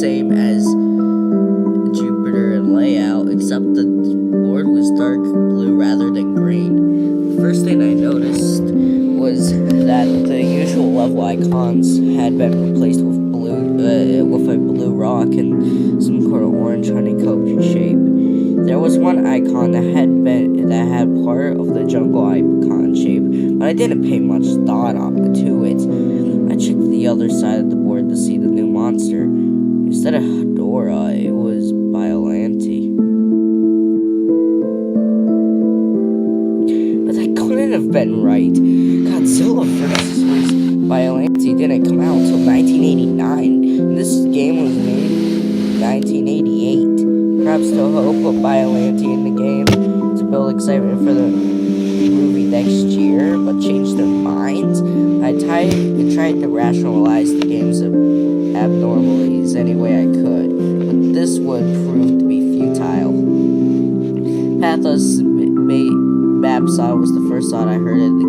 same as Jupiter in layout, except the board was dark blue rather than green. The first thing I noticed was that the usual level icons had been replaced with with a blue rock and some kind of orange honeycomb shape. There was one icon that had part of the jungle icon shape, but I didn't pay much thought to it. I checked the other side of the board to see the new monster. Instead of Hedorah, it was Biollante. But that couldn't have been right. Godzilla vs. Biollante didn't come out until 1989, and this game was made in 1988. Perhaps to hope of Biollante in the game to build excitement for the movie next year, but changed their minds. I tried to rationalize the game's abnormalities any way I could, but this would prove to be futile. Pathos map saw was the first thought I heard in the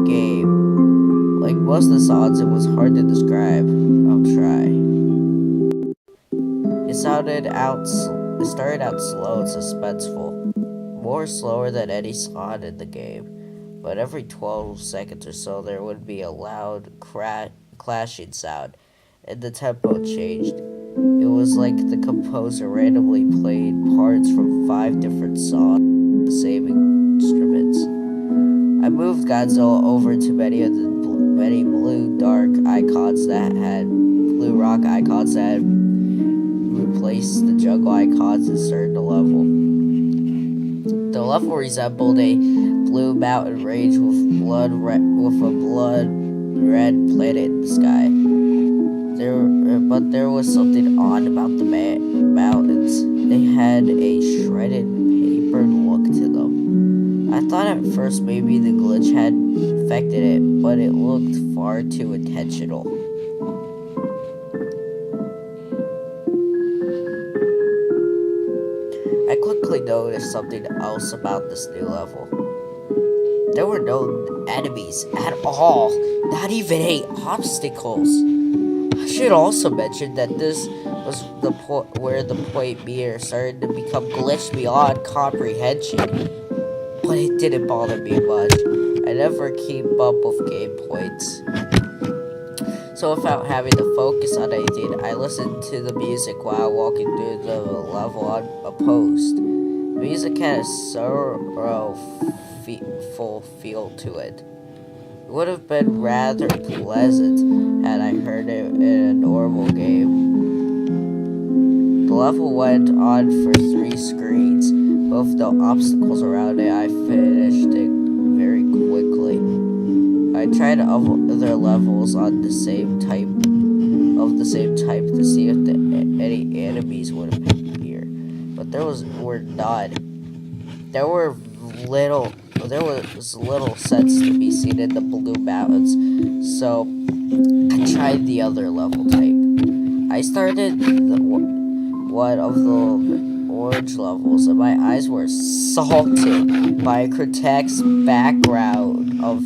game. Like most of the songs, it was hard to describe. I'll try. It started out slow and suspenseful, more slower than any song in the game. But every 12 seconds or so, there would be a loud clashing sound, and the tempo changed. It was like the composer randomly played parts from 5 different songs, the same instruments. I moved Godzilla over to many blue rock icons that had replaced the jungle icons and started the level. The level resembled a blue mountain range with a blood red planet in the sky. But there was something odd about the mountains. They had a shredded paper look to them. I thought at first maybe the glitch had affected it, but it looked far too intentional. I quickly noticed something else about this new level. There were no enemies at all, not even 8 obstacles. I should also mention that this was the point where the point meter started to become glitched beyond comprehension, but it didn't bother me much. I never keep up with game points. So without having to focus on anything, I listened to the music while walking through the level unopposed. The music had a sorrowful feel to it. It would have been rather pleasant had I heard it in a normal game. The level went on for 3 screens. With no obstacles around it, I finished it very quickly. I tried other levels on the same type to see if any enemies would appear, but there was none. There was little sense to be seen in the blue mountains, so I tried the other level type. I started one of the orange levels, and my eyes were assaulted by a grotesque background of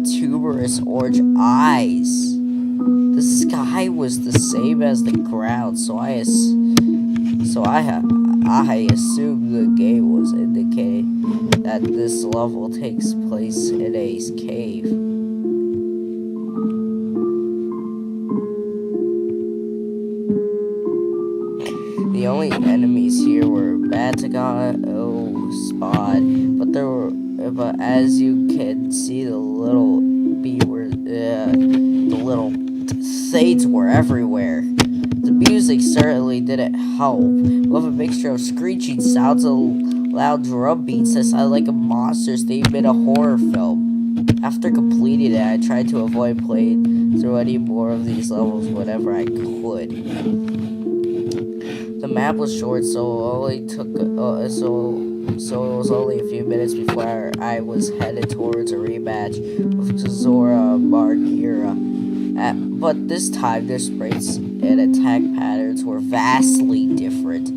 tuberous orange eyes. The sky was the same as the ground, so I assumed the game was indicating that this level takes place in a cave. The only enemies here were Batagon, Spawn, but as you can see, the little things were everywhere. The music certainly didn't help, with a mixture of screeching sounds and loud drum beats that sounded like a monster's theme in a horror film. After completing it, I tried to avoid playing through any more of these levels whenever I could. The map was short, so it was only a few minutes before I was headed towards a rematch with Zora Margira. But this time, their sprites and attack patterns were vastly different.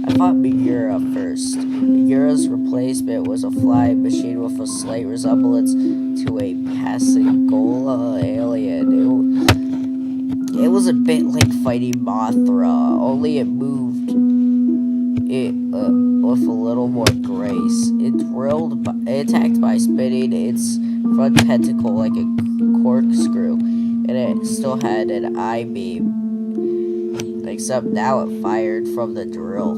I fought Megura first. Megura's replacement was a flying machine with a slight resemblance to a Pascagoula alien. It It was a bit like fighting Mothra, only it moved with a little more grace. It attacked by spinning its front tentacle like a corkscrew, and it still had an eye beam, except now it fired from the drill.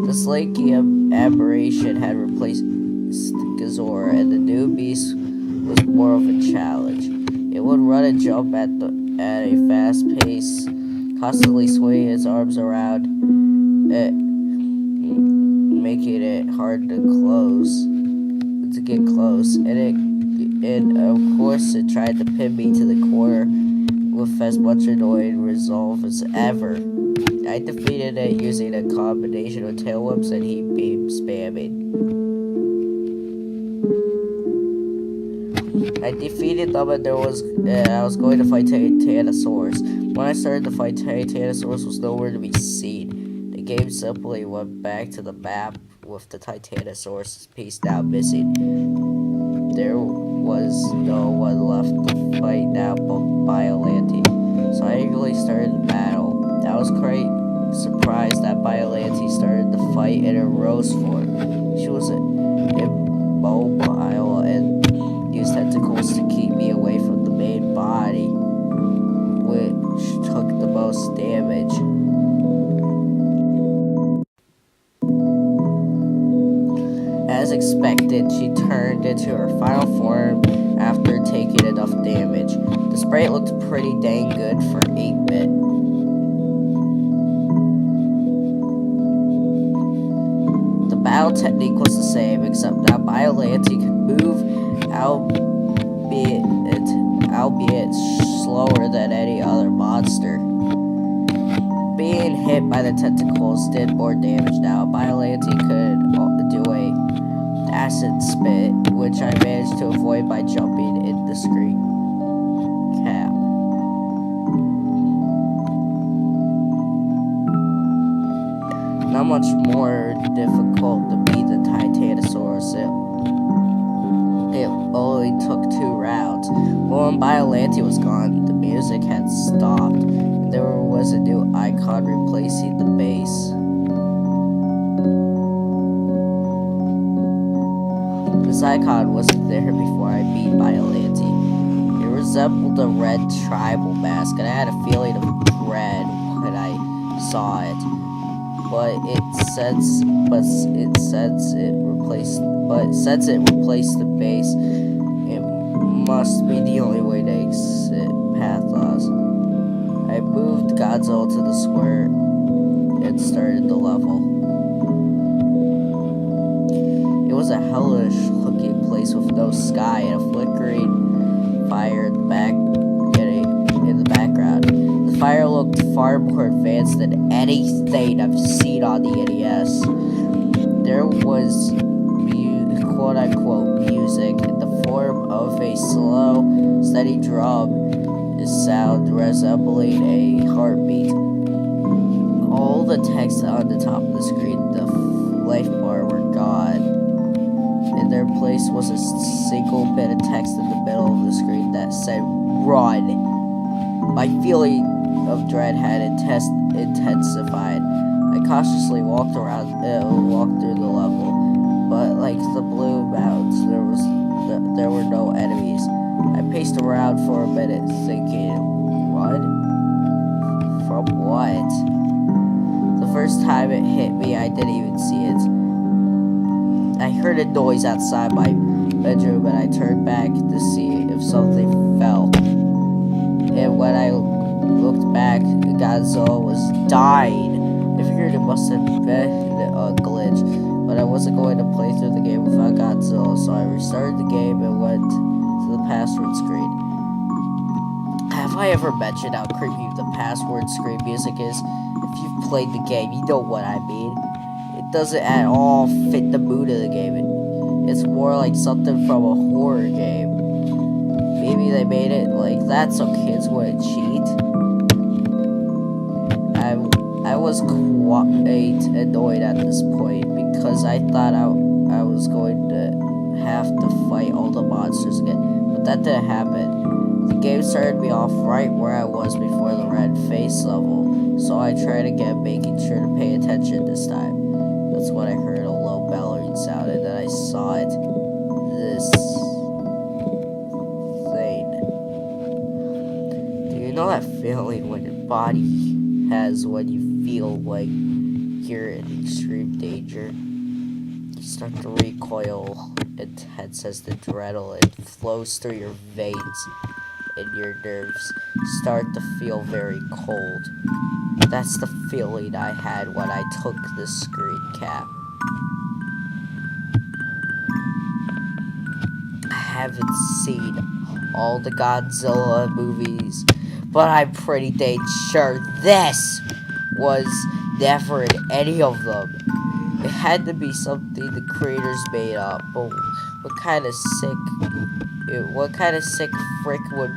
The slinky aberration had replaced Godzilla, and the new beast was more of a challenge. It would run and jump at a fast pace, constantly swinging its arms around, making it hard to get close. And of course, it tried to pin me to the corner with as much annoying resolve as ever. I defeated it using a combination of tail whips and heat beam spamming. I defeated them, and I was going to fight Titanosaurus. When I started to fight, Titanosaurus was nowhere to be seen. The game simply went back to the map with the Titanosaurus piece now missing. There was no one left to fight now but Biollante, so I eagerly started the battle. I was quite surprised that Biollante started the fight in her rose form. She was immobile and used tentacles to keep me away from the main body, which took the most damage. As expected, she turned into her final form after taking enough damage. The sprite looked pretty dang good for 8-bit. The battle technique was the same, except that Biollante could move, albeit slower than any other monster. Being hit by the tentacles did more damage now. Biollante could do a acid spit, which I managed to avoid by jumping in the screen cap. Not much more difficult to beat the Titanosaurus. It only took 2 rounds. Well, when Biollante was gone, the music had stopped, and there was a new icon replacing the bass. This icon wasn't there before I beat Biollante. It resembled a red tribal mask, and I had a feeling of dread when I saw it. Since it replaced the base, it must be the only way to exit Pathos. I moved Godzilla to the square and started the level. It was a hellish looking place with no sky and a flickering fire in the background. The fire looked far more advanced than anything I've seen on the NES. There was quote-unquote music in the form of a slow, steady drum sound resembling a heartbeat. All the text on the top of the screen, the life bar, were gone. In their place was a single bit of text in the middle of the screen that said, "Run." My feeling of dread had intensified. I cautiously walked through the level, but like the Blue Mountains, there were no enemies. I paced around for a minute, thinking, "Run? From what?" The first time it hit me, I didn't even see it. I heard a noise outside my bedroom, and I turned back to see if something fell. And when I looked back, Godzilla was dying. I figured it must have been a glitch, but I wasn't going to play through the game without Godzilla, so I restarted the game and went to the password screen. Have I ever mentioned how creepy the password screen music is? If you've played the game, you know what I mean. It doesn't at all fit the mood of the game. It's more like something from a horror game. Maybe they made it like that so kids wouldn't cheat. I was quite annoyed at this point because I thought I was going to have to fight all the monsters again, but that didn't happen. The game started me off right where I was before the red face level, so I tried again, making sure to pay attention this time. That's when I heard a low bellowing sound, and then I saw it. This thing. Do you know that feeling when your body has when you feel like you're in extreme danger? You start to recoil intense as the adrenaline flows through your veins, and your nerves start to feel very cold. That's the feeling I had when I took the screen cap. I haven't seen all the Godzilla movies, but I'm pretty dang sure this was never in any of them. It had to be something the creators made up, but what kind of sick frick would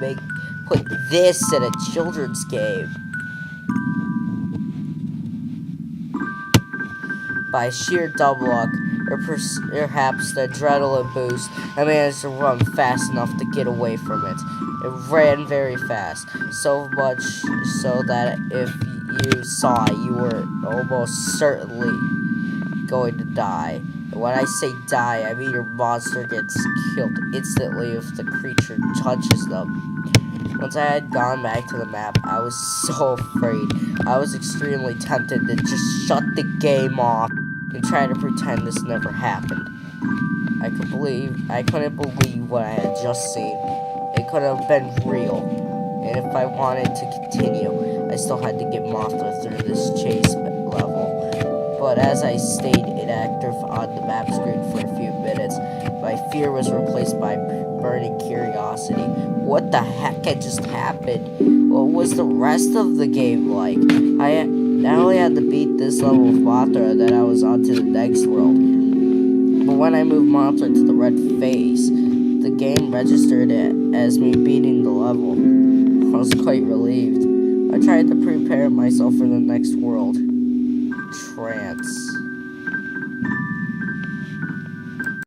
put this in a children's game? By sheer dumb luck, or perhaps the adrenaline boost, I managed to run fast enough to get away from it. It ran very fast, so much so that if you saw it, you were almost certainly going to die. And when I say die, I mean your monster gets killed instantly if the creature touches them. Once I had gone back to the map, I was so afraid. I was extremely tempted to just shut the game off and try to pretend this never happened. I couldn't believe what I had just seen. It could have been real. And if I wanted to continue, I still had to get Mothra through this chase level. But as I stayed inactive on the map screen for a few minutes, my fear was replaced by burning curiosity. What the heck had just happened? What was the rest of the game like? I not only had to beat this level of Mothra, then I was on to the next world. But when I moved Mothra to the red face, the game registered it as me beating the level. I was quite relieved. I tried to prepare myself for the next world. Trance.